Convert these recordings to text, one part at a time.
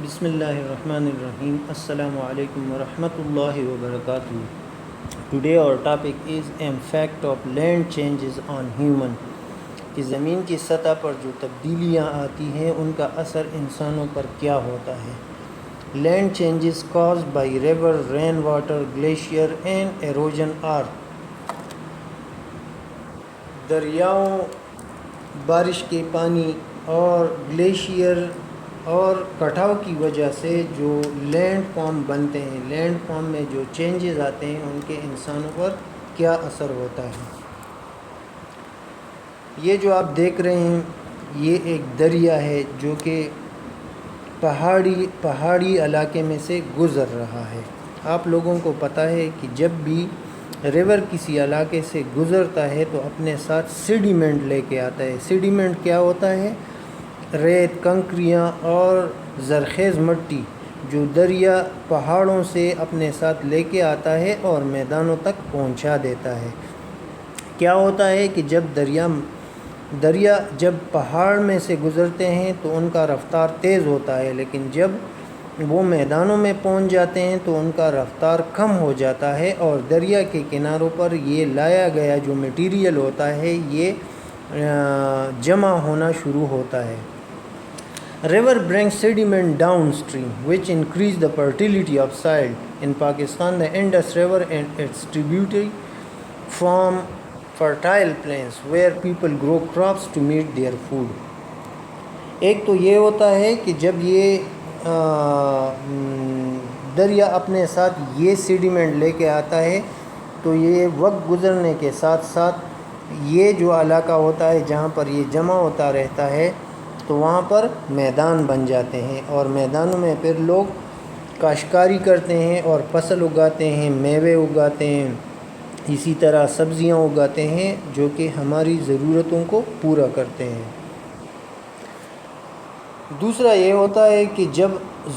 بسم اللہ الرحمن الرحیم السلام علیکم ورحمۃ اللہ وبرکاتہ. Today our topic is impact of land changes on human, کہ زمین کی سطح پر جو تبدیلیاں آتی ہیں ان کا اثر انسانوں پر کیا ہوتا ہے. Land changes caused by river, rain water, glacier and erosion are. دریاؤں، بارش کے پانی اور گلیشیئر اور کٹاؤ کی وجہ سے جو لینڈ فارم بنتے ہیں، لینڈ فارم میں جو چینجز آتے ہیں ان کے انسانوں پر کیا اثر ہوتا ہے. یہ جو آپ دیکھ رہے ہیں یہ ایک دریا ہے جو کہ پہاڑی علاقے میں سے گزر رہا ہے. آپ لوگوں کو پتہ ہے کہ جب بھی ریور کسی علاقے سے گزرتا ہے تو اپنے ساتھ سیڈیمنٹ لے کے آتا ہے. سیڈیمنٹ کیا ہوتا ہے؟ ریت، کنکریاں اور زرخیز مٹی جو دریا پہاڑوں سے اپنے ساتھ لے کے آتا ہے اور میدانوں تک پہنچا دیتا ہے. کیا ہوتا ہے کہ جب دریا جب پہاڑ میں سے گزرتے ہیں تو ان کا رفتار تیز ہوتا ہے، لیکن جب وہ میدانوں میں پہنچ جاتے ہیں تو ان کا رفتار کم ہو جاتا ہے اور دریا کے کناروں پر یہ لایا گیا جو میٹیریل ہوتا ہے یہ جمع ہونا شروع ہوتا ہے. River brings sediment downstream, which increase the fertility of soil. In Pakistan, the Indus River and its tributary form fertile plains where people grow crops to meet their food. ایک تو یہ ہوتا ہے کہ جب یہ دریا اپنے ساتھ یہ سیڈیمنٹ لے کے آتا ہے تو یہ وقت گزرنے کے ساتھ ساتھ یہ جو علاقہ ہوتا ہے جہاں پر یہ جمع ہوتا رہتا ہے تو وہاں پر میدان بن جاتے ہیں اور میدانوں میں پھر لوگ کاشتکاری کرتے ہیں اور فصل اگاتے ہیں، میوے اگاتے ہیں، اسی طرح سبزیاں اگاتے ہیں جو کہ ہماری ضرورتوں کو پورا کرتے ہیں. دوسرا یہ ہوتا ہے کہ جب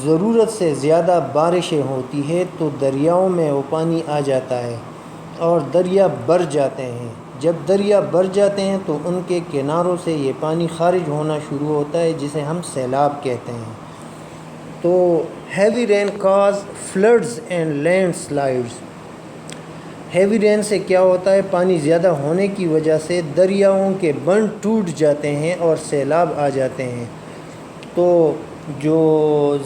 ضرورت سے زیادہ بارشیں ہوتی ہے تو دریاؤں میں وہ پانی آ جاتا ہے اور دریا بھر جاتے ہیں. جب دریا بھر جاتے ہیں تو ان کے کناروں سے یہ پانی خارج ہونا شروع ہوتا ہے جسے ہم سیلاب کہتے ہیں. تو heavy rain cause floods and landslides. Heavy rain سے کیا ہوتا ہے؟ پانی زیادہ ہونے کی وجہ سے دریاؤں کے بند ٹوٹ جاتے ہیں اور سیلاب آ جاتے ہیں. تو جو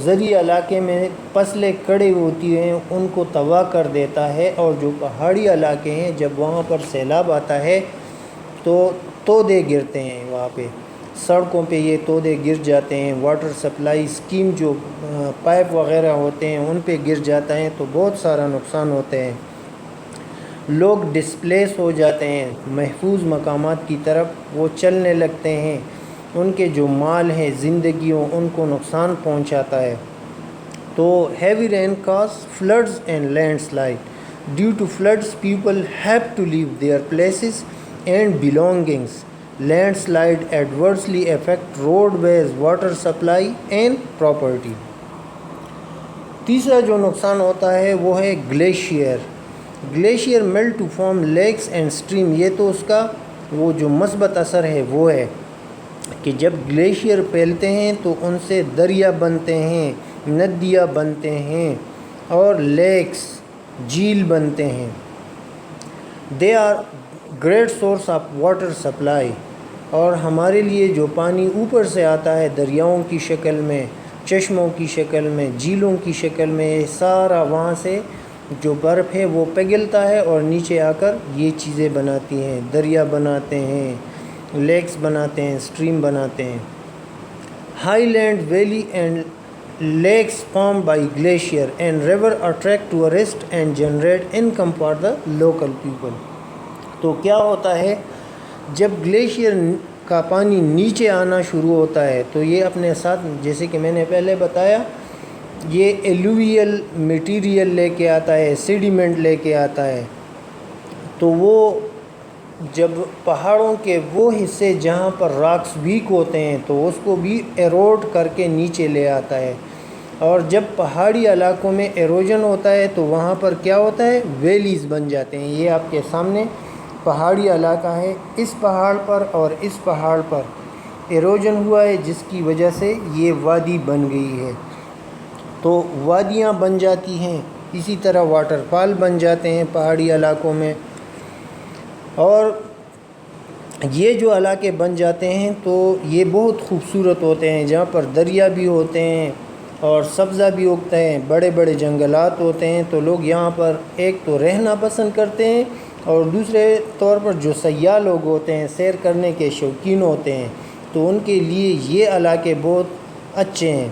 زرعی علاقے میں فصلیں کھڑی ہوتی ہیں ان کو تباہ کر دیتا ہے، اور جو پہاڑی علاقے ہیں جب وہاں پر سیلاب آتا ہے تو تودے گرتے ہیں، وہاں پہ سڑکوں پہ یہ تودے گر جاتے ہیں. واٹر سپلائی اسکیم جو پائپ وغیرہ ہوتے ہیں ان پہ گر جاتا ہے تو بہت سارا نقصان ہوتے ہیں. لوگ ڈسپلیس ہو جاتے ہیں، محفوظ مقامات کی طرف وہ چلنے لگتے ہیں. ان کے جو مال ہیں، زندگیوں، ان کو نقصان پہنچاتا ہے. تو heavy rain cause floods and landslide. Due to floods people have to leave their places and belongings. Landslide adversely affect roadways, water supply and property. تیسرا جو نقصان ہوتا ہے وہ ہے glacier. Glacier melt to form lakes and stream. یہ تو اس کا وہ جو مثبت اثر ہے وہ ہے کہ جب گلیشیئر پھیلتے ہیں تو ان سے دریا بنتے ہیں، ندیاں بنتے ہیں اور لیکس، جھیل بنتے ہیں. They are great source of water supply. اور ہمارے لیے جو پانی اوپر سے آتا ہے دریاؤں کی شکل میں، چشموں کی شکل میں، جھیلوں کی شکل میں، یہ سارا وہاں سے جو برف ہے وہ پگھلتا ہے اور نیچے آ کر یہ چیزیں بناتی ہیں، دریا بناتے ہیں، لیکس بناتے ہیں، اسٹریم بناتے ہیں. Highland valley and lakes form by glacier and river attract tourist and generate income for the local people. تو کیا ہوتا ہے جب گلیشیئر کا پانی نیچے آنا شروع ہوتا ہے تو یہ اپنے ساتھ، جیسے کہ میں نے پہلے بتایا، یہ ایلوویل میٹیریل لے کے آتا ہے، سیڈیمنٹ لے کے آتا ہے. تو وہ جب پہاڑوں کے وہ حصے جہاں پر راکس ویک ہوتے ہیں تو اس کو بھی ایروڈ کر کے نیچے لے آتا ہے. اور جب پہاڑی علاقوں میں ایروجن ہوتا ہے تو وہاں پر کیا ہوتا ہے؟ ویلیز بن جاتے ہیں. یہ آپ کے سامنے پہاڑی علاقہ ہے، اس پہاڑ پر اور اس پہاڑ پر ایروجن ہوا ہے جس کی وجہ سے یہ وادی بن گئی ہے. تو وادیاں بن جاتی ہیں، اسی طرح واٹر فال بن جاتے ہیں پہاڑی علاقوں میں. اور یہ جو علاقے بن جاتے ہیں تو یہ بہت خوبصورت ہوتے ہیں، جہاں پر دریا بھی ہوتے ہیں اور سبزہ بھی اگتا ہے، بڑے بڑے جنگلات ہوتے ہیں. تو لوگ یہاں پر ایک تو رہنا پسند کرتے ہیں، اور دوسرے طور پر جو سیاح لوگ ہوتے ہیں، سیر کرنے کے شوقین ہوتے ہیں، تو ان کے لیے یہ علاقے بہت اچھے ہیں.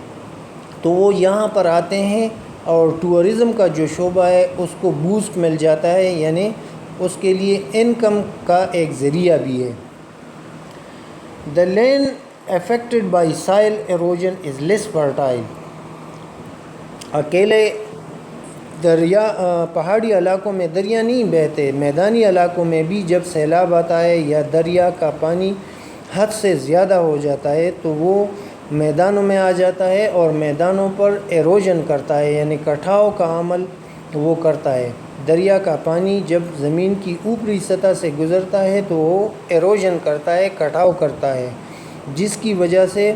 تو وہ یہاں پر آتے ہیں اور ٹورزم کا جو شعبہ ہے اس کو بوسٹ مل جاتا ہے، یعنی اس کے لیے انکم کا ایک ذریعہ بھی ہے. The land affected by soil erosion is less fertile. اکیلے پہاڑی علاقوں میں دریا نہیں بہتے، میدانی علاقوں میں بھی جب سیلاب آتا ہے یا دریا کا پانی حد سے زیادہ ہو جاتا ہے تو وہ میدانوں میں آ جاتا ہے اور میدانوں پر ایروجن کرتا ہے، یعنی کٹاؤ کا عمل وہ کرتا ہے. دریا کا پانی جب زمین کی اوپری سطح سے گزرتا ہے تو وہ ایروجن کرتا ہے، کٹاؤ کرتا ہے، جس کی وجہ سے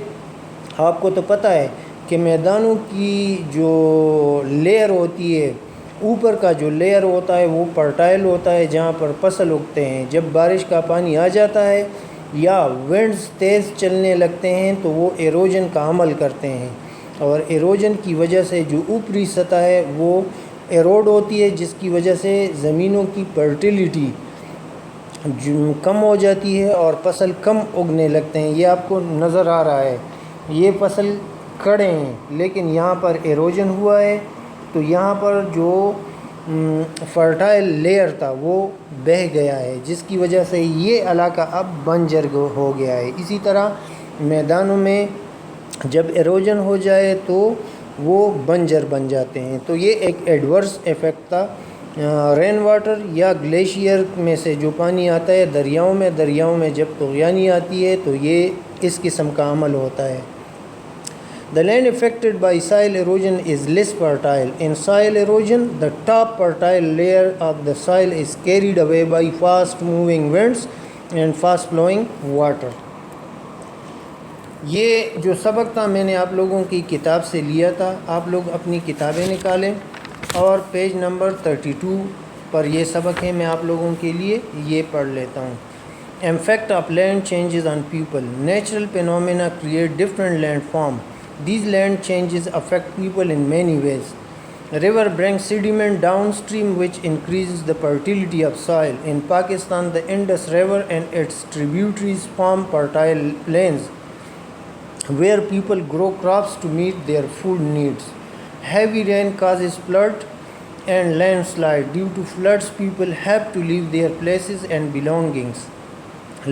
آپ کو تو پتہ ہے کہ میدانوں کی جو لیئر ہوتی ہے، اوپر کا جو لیئر ہوتا ہے وہ فرٹائل ہوتا ہے، جہاں پر فصل اگتے ہیں. جب بارش کا پانی آ جاتا ہے یا ونڈز تیز چلنے لگتے ہیں تو وہ ایروجن کا عمل کرتے ہیں، اور ایروجن کی وجہ سے جو اوپری سطح ہے وہ ایروڈ ہوتی ہے، جس کی وجہ سے زمینوں کی فرٹیلیٹی کم ہو جاتی ہے اور فصل کم اگنے لگتے ہیں. یہ آپ کو نظر آ رہا ہے، یہ فصل کھڑے ہیں لیکن یہاں پر ایروجن ہوا ہے تو یہاں پر جو فرٹائل لیئر تھا وہ بہہ گیا ہے، جس کی وجہ سے یہ علاقہ اب بنجر ہو گیا ہے. اسی طرح میدانوں میں جب ایروجن ہو جائے تو وہ بنجر بن جاتے ہیں. تو یہ ایک ایڈورس ایفیکٹ تھا رین واٹر یا گلیشیئر میں سے جو پانی آتا ہے دریاؤں میں جب طغیانی آتی ہے تو یہ اس قسم کا عمل ہوتا ہے. The land affected by soil erosion is less fertile. In soil erosion, the top fertile layer of the soil is carried away by fast moving winds and fast flowing water. یہ جو سبق تھا میں نے آپ لوگوں کی کتاب سے لیا تھا، آپ لوگ اپنی کتابیں نکالیں اور پیج نمبر 32 پر یہ سبق ہے، میں آپ لوگوں کے لیے یہ پڑھ لیتا ہوں. Effect of land changes on people. Natural phenomena create different land form. These land changes affect people in many ways. River brings sediment downstream which increases the fertility of soil. In Pakistan, the Indus River and its tributaries form fertile plains where people grow crops to meet their food needs. Heavy rain causes flood and landslide. Due to floods, people have to leave their places and belongings.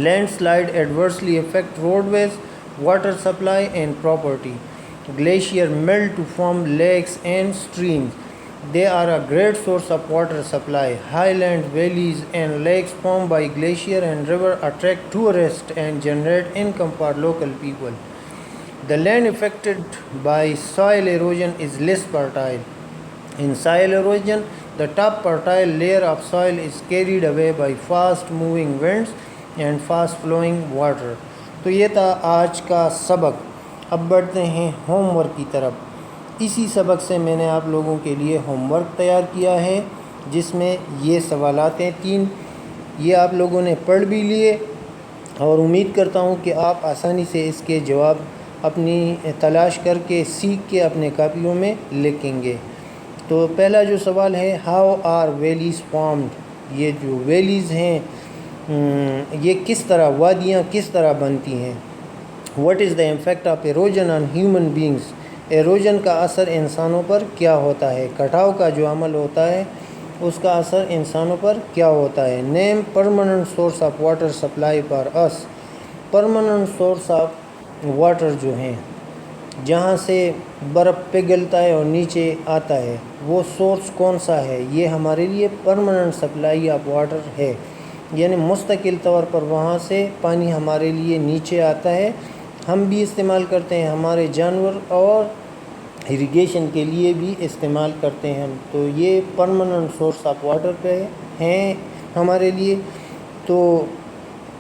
Landslide adversely affect roadways, water supply and property. Glaciers melt to form lakes and streams. They are a great source of water supply. Highland valleys and lakes formed by glacier and river attract tourists and generate income for local people. The land affected by soil erosion is less fertile. In soil erosion, the top fertile layer of soil is carried away by fast moving winds and fast flowing water. تو یہ تھا آج کا سبق. اب بڑھتے ہیں home work کی طرف. اسی سبق سے میں نے آپ لوگوں کے لیے ہوم ورک تیار کیا ہے، جس میں یہ سوالات ہیں 3. یہ آپ لوگوں نے پڑھ بھی لیے اور امید کرتا ہوں کہ آپ آسانی سے اس کے جواب اپنی تلاش کر کے سیکھ کے اپنے کاپیوں میں لکھیں گے. تو پہلا جو سوال ہے، ہاؤ آر ویلیز فارمڈ. یہ جو ویلیز ہیں یہ کس طرح، وادیاں کس طرح بنتی ہیں. What is the impact of erosion on human beings. Erosion کا اثر انسانوں پر کیا ہوتا ہے. کٹاؤ کا جو عمل ہوتا ہے اس کا اثر انسانوں پر کیا ہوتا ہے. Name permanent source of water supply for us. Permanent source of water جو ہیں جہاں سے برف پگھلتا ہے اور نیچے آتا ہے، وہ سورس کون سا ہے. یہ ہمارے لیے پرماننٹ سپلائی آف واٹر ہے، یعنی مستقل طور پر وہاں سے پانی ہمارے لیے نیچے آتا ہے، ہم بھی استعمال کرتے ہیں، ہمارے جانور اور اریگیشن کے لیے بھی استعمال کرتے ہیں. تو یہ پرماننٹ سورس آف واٹر پہ ہیں ہمارے لیے. تو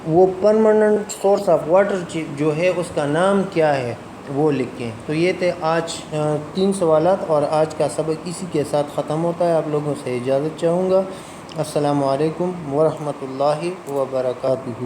وہ پرماننٹ سورس آف واٹر جو ہے اس کا نام کیا ہے. وہ لکھیں۔ تو یہ تھے آج 3 سوالات، اور آج کا سبق اسی کے ساتھ ختم ہوتا ہے۔ آپ لوگوں سے اجازت چاہوں گا۔ السلام علیکم ورحمۃ اللہ وبرکاتہ۔